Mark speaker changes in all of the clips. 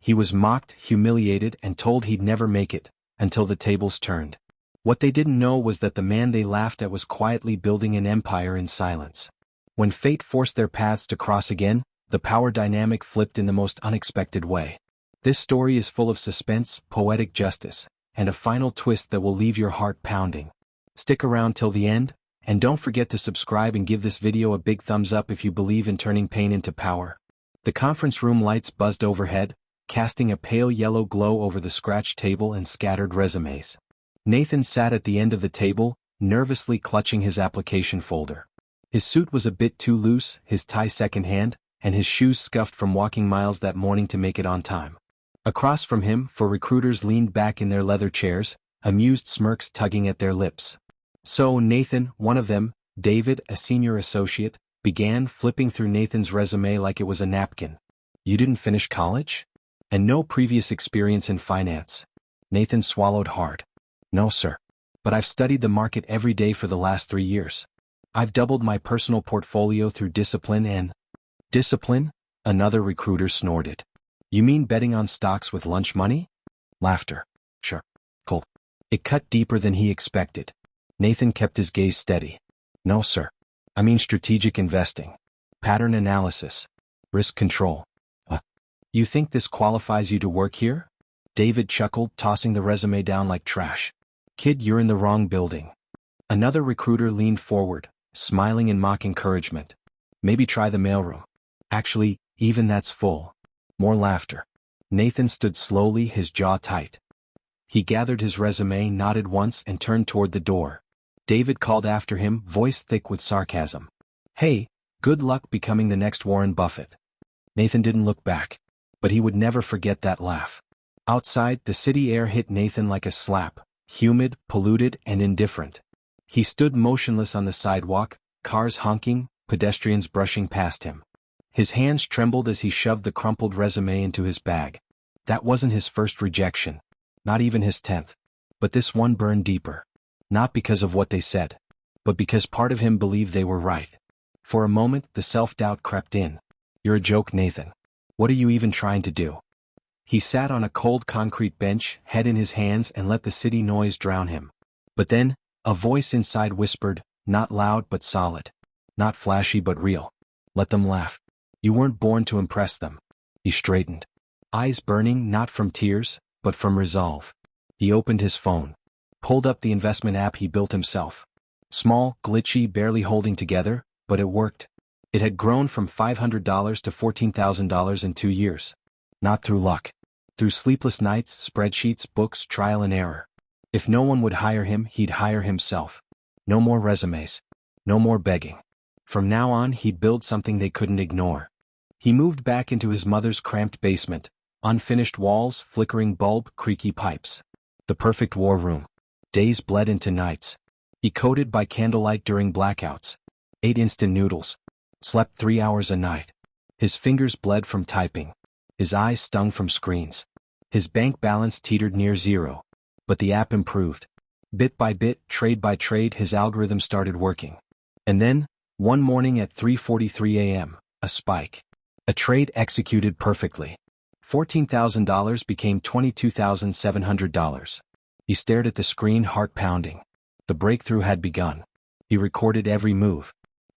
Speaker 1: He was mocked, humiliated, and told he'd never make it, until the tables turned. What they didn't know was that the man they laughed at was quietly building an empire in silence. When fate forced their paths to cross again, the power dynamic flipped in the most unexpected way. This story is full of suspense, poetic justice, and a final twist that will leave your heart pounding. Stick around till the end, and don't forget to subscribe and give this video a big thumbs up if you believe in turning pain into power. The conference room lights buzzed overhead, casting a pale yellow glow over the scratched table and scattered resumes. Nathan sat at the end of the table, nervously clutching his application folder. His suit was a bit too loose, his tie secondhand, and his shoes scuffed from walking miles that morning to make it on time. Across from him, four recruiters leaned back in their leather chairs, amused smirks tugging at their lips. So Nathan, one of them, David, a senior associate, began flipping through Nathan's resume like it was a napkin. "You didn't finish college? And no previous experience in finance?" Nathan swallowed hard. "No, sir. But I've studied the market every day for the last 3 years. I've doubled my personal portfolio through discipline and..." "Discipline?" Another recruiter snorted. "You mean betting on stocks with lunch money?" Laughter. "Sure. Cool." It cut deeper than he expected. Nathan kept his gaze steady. "No, sir. I mean strategic investing. Pattern analysis. Risk control." "You think this qualifies you to work here?" David chuckled, tossing the resume down like trash. "Kid, you're in the wrong building." Another recruiter leaned forward, smiling in mock encouragement. "Maybe try the mailroom. Actually, even that's full." More laughter. Nathan stood slowly, his jaw tight. He gathered his resume, nodded once, and turned toward the door. David called after him, voice thick with sarcasm. "Hey, good luck becoming the next Warren Buffett." Nathan didn't look back. But he would never forget that laugh. Outside, the city air hit Nathan like a slap, humid, polluted, and indifferent. He stood motionless on the sidewalk, cars honking, pedestrians brushing past him. His hands trembled as he shoved the crumpled resume into his bag. That wasn't his first rejection. Not even his 10th. But this one burned deeper. Not because of what they said, but because part of him believed they were right. For a moment, the self-doubt crept in. "You're a joke, Nathan. What are you even trying to do?" He sat on a cold concrete bench, head in his hands, and let the city noise drown him. But then, a voice inside whispered, not loud but solid. Not flashy but real. "Let them laugh. You weren't born to impress them." He straightened. Eyes burning not from tears, but from resolve. He opened his phone. Pulled up the investment app he built himself. Small, glitchy, barely holding together, but it worked. It had grown from $500 to $14,000 in 2 years. Not through luck. Through sleepless nights, spreadsheets, books, trial and error. If no one would hire him, he'd hire himself. No more resumes. No more begging. From now on, he'd build something they couldn't ignore. He moved back into his mother's cramped basement. Unfinished walls, flickering bulb, creaky pipes. The perfect war room. Days bled into nights. He coded by candlelight during blackouts. Ate instant noodles. Slept 3 hours a night. His fingers bled from typing. His eyes stung from screens. His bank balance teetered near zero. But the app improved. Bit by bit, trade by trade, his algorithm started working. And then, one morning at 3:43 a.m., a spike. A trade executed perfectly. $14,000 became $22,700. He stared at the screen, heart pounding. The breakthrough had begun. He recorded every move.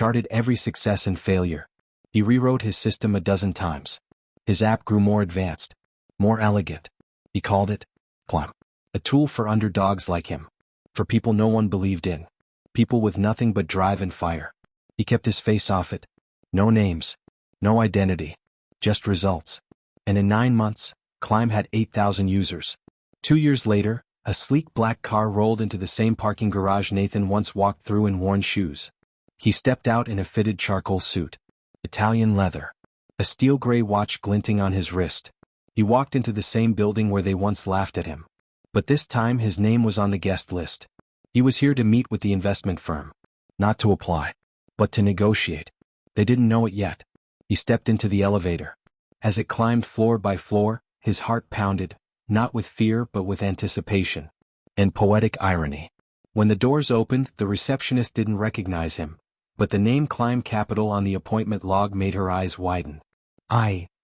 Speaker 1: Charted every success and failure. He rewrote his system a dozen times. His app grew more advanced. More elegant. He called it Climb. A tool for underdogs like him. For people no one believed in. People with nothing but drive and fire. He kept his face off it. No names. No identity. Just results. And in 9 months, Climb had 8,000 users. 2 years later, a sleek black car rolled into the same parking garage Nathan once walked through in worn shoes. He stepped out in a fitted charcoal suit. Italian leather. A steel gray watch glinting on his wrist. He walked into the same building where they once laughed at him. But this time his name was on the guest list. He was here to meet with the investment firm. Not to apply. But to negotiate. They didn't know it yet. He stepped into the elevator. As it climbed floor by floor, his heart pounded, not with fear but with anticipation. And poetic irony. When the doors opened, the receptionist didn't recognize him. But the name Climb Capital on the appointment log made her eyes widen.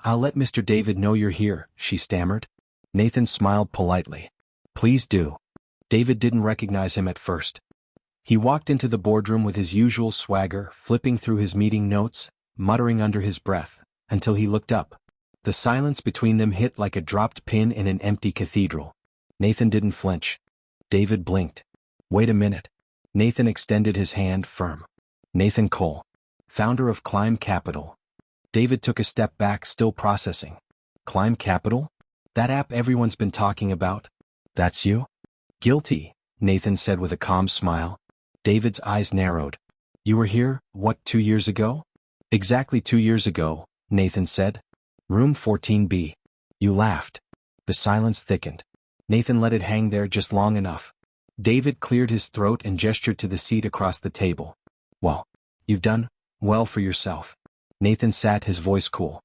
Speaker 1: I'll let Mr. David know you're here, she stammered. Nathan smiled politely. Please do. David didn't recognize him at first. He walked into the boardroom with his usual swagger, flipping through his meeting notes, muttering under his breath, until he looked up. The silence between them hit like a dropped pin in an empty cathedral. Nathan didn't flinch. David blinked. Wait a minute. Nathan extended his hand firm. Nathan Cole, founder of Climb Capital. David took a step back, still processing. Climb Capital? That app everyone's been talking about? That's you? Guilty, Nathan said with a calm smile. David's eyes narrowed. You were here, what, 2 years ago? Exactly 2 years ago, Nathan said. Room 14B. You laughed. The silence thickened. Nathan let it hang there just long enough. David cleared his throat and gestured to the seat across the table. Well, you've done well for yourself. Nathan sat, his voice cool.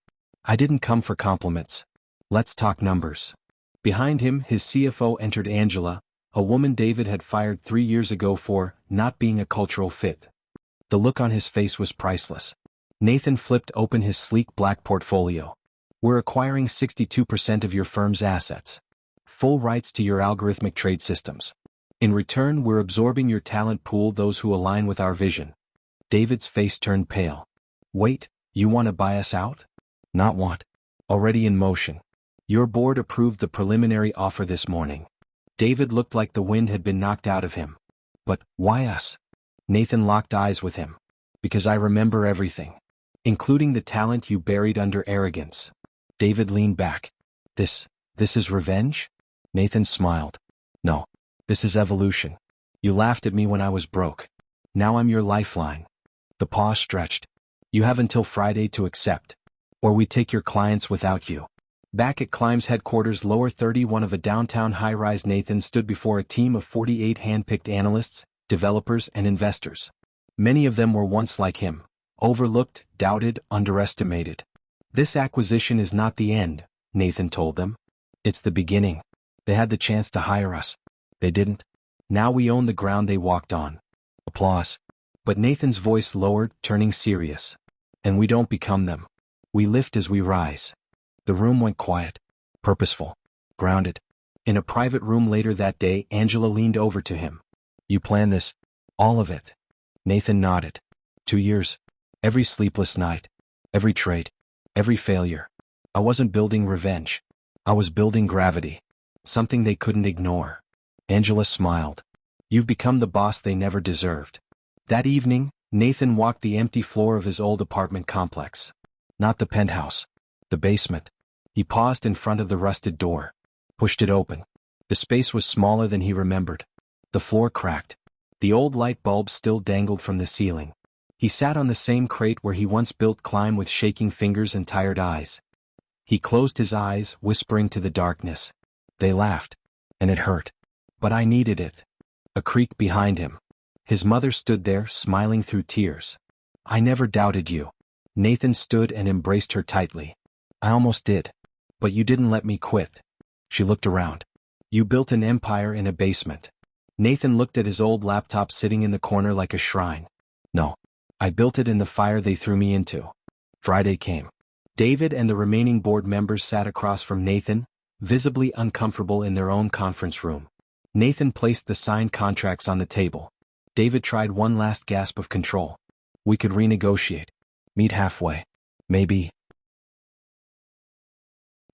Speaker 1: I didn't come for compliments. Let's talk numbers. Behind him, his CFO entered, Angela, a woman David had fired 3 years ago for not being a cultural fit. The look on his face was priceless. Nathan flipped open his sleek black portfolio. We're acquiring 62% of your firm's assets. Full rights to your algorithmic trade systems. In return, we're absorbing your talent pool, those who align with our vision. David's face turned pale. Wait, you want to buy us out? Not want. Already in motion. Your board approved the preliminary offer this morning. David looked like the wind had been knocked out of him. But why us? Nathan locked eyes with him. Because I remember everything. Including the talent you buried under arrogance. David leaned back. This is revenge? Nathan smiled. No. This is evolution. You laughed at me when I was broke. Now I'm your lifeline. The pause stretched. You have until Friday to accept. Or we take your clients without you. Back at Climb's headquarters, lower 31 of a downtown high-rise, Nathan stood before a team of 48 hand-picked analysts, developers, and investors. Many of them were once like him. Overlooked, doubted, underestimated. This acquisition is not the end, Nathan told them. It's the beginning. They had the chance to hire us. They didn't. Now we own the ground they walked on. Applause. But Nathan's voice lowered, turning serious. And we don't become them. We lift as we rise. The room went quiet. Purposeful. Grounded. In a private room later that day, Angela leaned over to him. You planned this? All of it? Nathan nodded. 2 years. Every sleepless night. Every trade. Every failure. I wasn't building revenge. I was building gravity. Something they couldn't ignore. Angela smiled. You've become the boss they never deserved. That evening, Nathan walked the empty floor of his old apartment complex. Not the penthouse. The basement. He paused in front of the rusted door. Pushed it open. The space was smaller than he remembered. The floor cracked. The old light bulb still dangled from the ceiling. He sat on the same crate where he once built Climb with shaking fingers and tired eyes. He closed his eyes, whispering to the darkness. They laughed. And it hurt. But I needed it. A creak behind him. His mother stood there, smiling through tears. I never doubted you. Nathan stood and embraced her tightly. I almost did. But you didn't let me quit. She looked around. You built an empire in a basement. Nathan looked at his old laptop sitting in the corner like a shrine. No. I built it in the fire they threw me into. Friday came. David and the remaining board members sat across from Nathan, visibly uncomfortable in their own conference room. Nathan placed the signed contracts on the table. David tried one last gasp of control. We could renegotiate. Meet halfway. Maybe.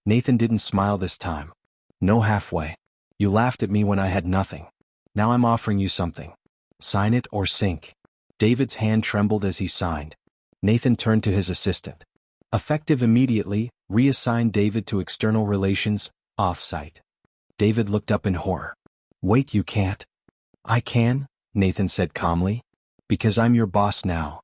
Speaker 1: Nathan didn't smile this time. No halfway. You laughed at me when I had nothing. Now I'm offering you something. Sign it or sink. David's hand trembled as he signed. Nathan turned to his assistant. Effective immediately, reassigned David to external relations, off-site. David looked up in horror. Wait, you can't. I can, Nathan said calmly. Because I'm your boss now.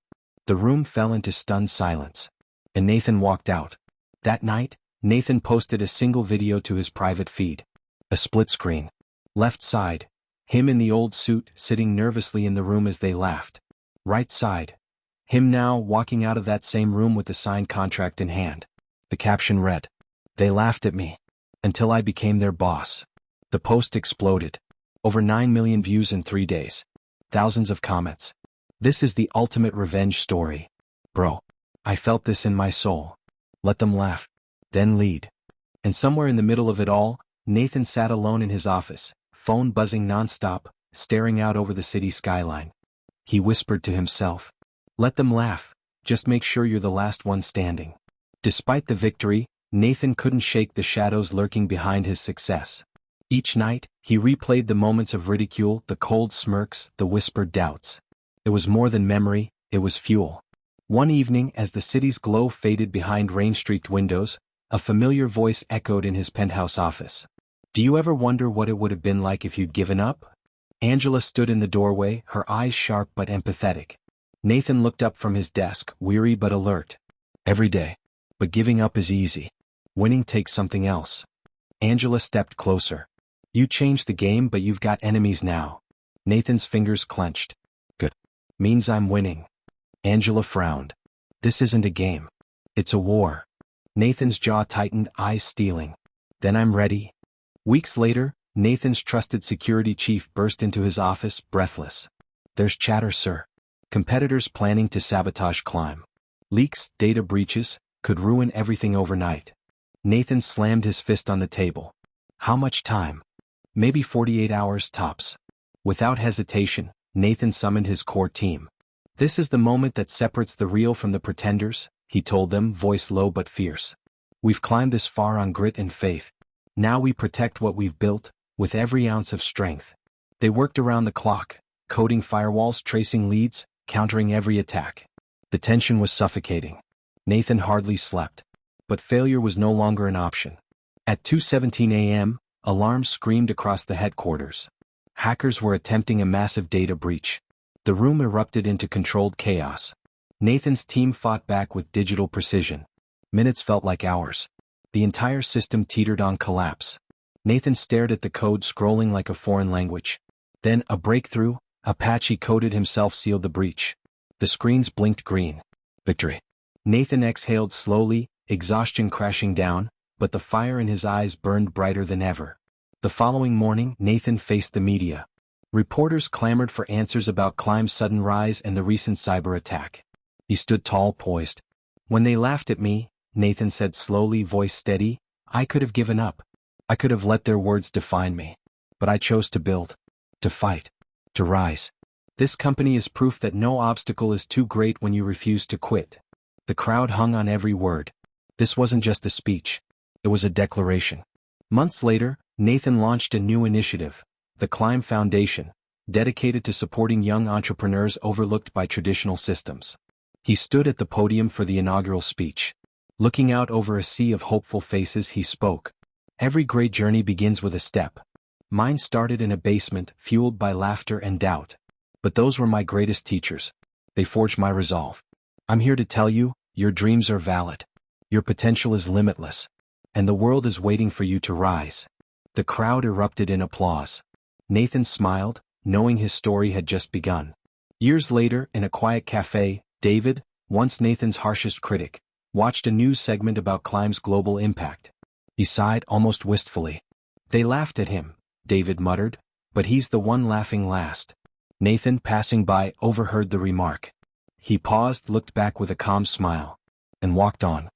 Speaker 1: The room fell into stunned silence. And Nathan walked out. That night, Nathan posted a single video to his private feed. A split screen. Left side, him in the old suit sitting nervously in the room as they laughed. Right side, him now walking out of that same room with the signed contract in hand. The caption read, They laughed at me. Until I became their boss. The post exploded. Over 9 million views in 3 days. Thousands of comments. This is the ultimate revenge story. Bro. I felt this in my soul. Let them laugh. then lead. And somewhere in the middle of it all, Nathan sat alone in his office, phone buzzing nonstop, staring out over the city skyline. He whispered to himself, "Let them laugh, just make sure you're the last one standing." Despite the victory, Nathan couldn't shake the shadows lurking behind his success. Each night, he replayed the moments of ridicule, the cold smirks, the whispered doubts. It was more than memory, it was fuel. One evening, as the city's glow faded behind rain-streaked windows, a familiar voice echoed in his penthouse office. "Do you ever wonder what it would have been like if you'd given up?" Angela stood in the doorway, her eyes sharp but empathetic. Nathan looked up from his desk, weary but alert. "Every day. But giving up is easy. Winning takes something else." Angela stepped closer. "You changed the game, but you've got enemies now." Nathan's fingers clenched. "Good. Means I'm winning." Angela frowned. "This isn't a game. It's a war." Nathan's jaw tightened, eyes steeling. "Then I'm ready." Weeks later, Nathan's trusted security chief burst into his office, breathless. "There's chatter, sir. Competitors planning to sabotage Climb. Leaks, data breaches, could ruin everything overnight." Nathan slammed his fist on the table. "How much time?" "Maybe 48 hours tops." Without hesitation, Nathan summoned his core team. "This is the moment that separates the real from the pretenders," he told them, voice low but fierce. "We've climbed this far on grit and faith. Now we protect what we've built, with every ounce of strength." They worked around the clock, coding firewalls, tracing leads, countering every attack. The tension was suffocating. Nathan hardly slept. But failure was no longer an option. At 2:17 a.m., alarms screamed across the headquarters. Hackers were attempting a massive data breach. The room erupted into controlled chaos. Nathan's team fought back with digital precision. Minutes felt like hours. The entire system teetered on collapse. Nathan stared at the code scrolling like a foreign language. Then, a breakthrough, a patch he coded himself sealed the breach. The screens blinked green. Victory. Nathan exhaled slowly, exhaustion crashing down, but the fire in his eyes burned brighter than ever. The following morning, Nathan faced the media. Reporters clamored for answers about Climb's sudden rise and the recent cyber attack. He stood tall, poised. "When they laughed at me," Nathan said slowly, voice steady, "I could have given up. I could have let their words define me. But I chose to build, to fight, to rise. This company is proof that no obstacle is too great when you refuse to quit." The crowd hung on every word. This wasn't just a speech. It was a declaration. Months later, Nathan launched a new initiative, the Climb Foundation, dedicated to supporting young entrepreneurs overlooked by traditional systems. He stood at the podium for the inaugural speech. Looking out over a sea of hopeful faces, he spoke. "Every great journey begins with a step. Mine started in a basement, fueled by laughter and doubt. But those were my greatest teachers. They forged my resolve. I'm here to tell you, your dreams are valid. Your potential is limitless. And the world is waiting for you to rise." The crowd erupted in applause. Nathan smiled, knowing his story had just begun. Years later, in a quiet cafe, David, once Nathan's harshest critic, watched a news segment about Climb's global impact. He sighed almost wistfully. "They laughed at him," David muttered, "but he's the one laughing last." Nathan, passing by, overheard the remark. He paused, looked back with a calm smile, and walked on.